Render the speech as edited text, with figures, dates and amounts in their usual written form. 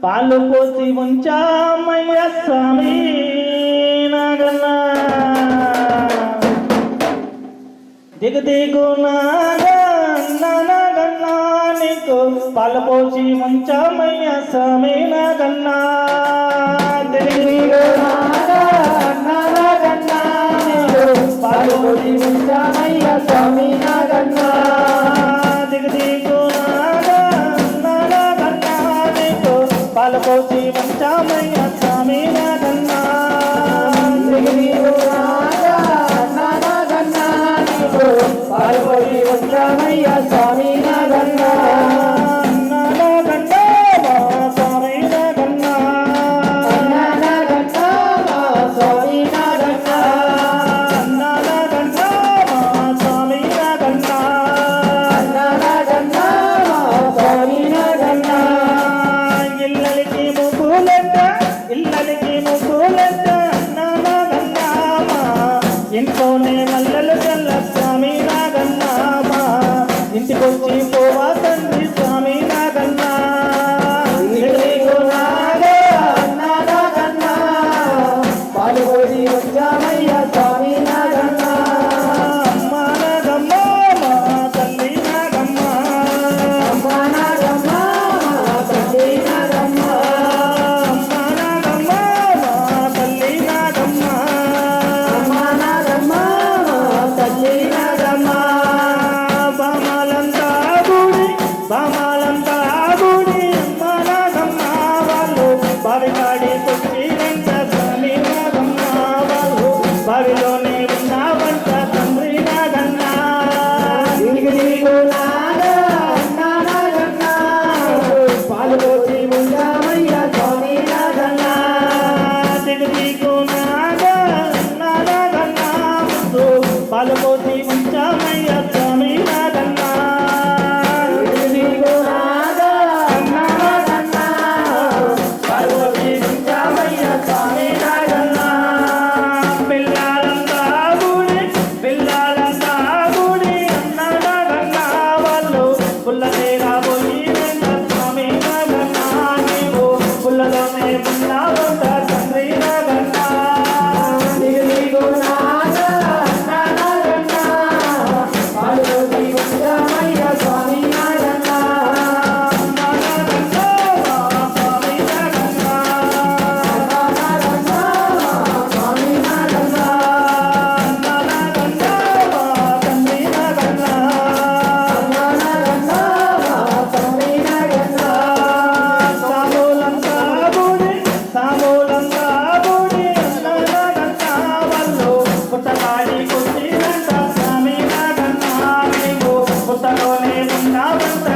పాలు పోసి ఉంచామయ్య స్వామి నాగన్నా దిగు నాగన్నా నీకు పాలు పోసి ఉంచామయ్య స్వామి నాగన్నా దిగు నాగన్నా నీకు పాలు పోసి ఉంచామయ్య స్వామి నాగన్నా దిగు నాగన్నా నీకు పాలు పోసి ఉంచామయ్య స్వామి నాగన్నా పాల్గొని వచ్చామయ్య స్వామి నాగన్నా నాగన్నా స్వామి నాగన్నా నాగన్నా స్వామి నాగన్నా నాగన్నా స్వామి నాగన్నా నాగన్నా స్వామి నాగన్నా ఇళ్ళకి ముగ్గులంట నాగన్నా ఇంట్లోనే మల్లెలు చల్ల స్వామి నాగన్నా ఇంటికొచ్చి పోవా తండ్రి స్వామి నాగన్నా నాగన్నా పాల్గొని వచ్చామయ్య స్వామి నాగన్నా అమ్మ నాగమ్మ మా తల్లి నాగమ్మ అమ్మ నాగమ్మ మా తల్లి నాగమ్మ అమ్మ నాగమ్మ మా తల్లి నాగమ్మ అమ్మ నాగమ్మ మా తల్లి నాగమ్మ బామాలంతా గుడి అమ్మ నాగమ్మ వాళ్ళు బావికాడి కొచ్చిరంట స్వామి నాగమ్మ వాళ్ళు బావిలోనే ఉన్నావంట తండ్రి నాగన్నా దిగు నాగన్నా పాల్గొని ఉందామయ్య స్వామి నాగన్నా దిగు నాగన్నా పాల్గొని ఉంచామయ్య స్వామి నాగన్నా పుల్లలోనే ఉన్నావంట తండ్రి నాగన్నా దిగు నాగన్నా పాల్గొని వచ్చామయ్య స్వామి నాగన్నా నాగన్నా స్వామి నాగన్నా నాగన్నా స్వామి నాగన్నా నాగన్నా తండ్రి నాగన్నా నాగన్నా తండ్రి నాగన్నా సామూలంగా గుడి నాగన్నా వాళ్ళు పుట్టకాడి కొచ్చిరంట స్వామి నాగన్నా నీవు పుట్టలోనే ఉన్నావంట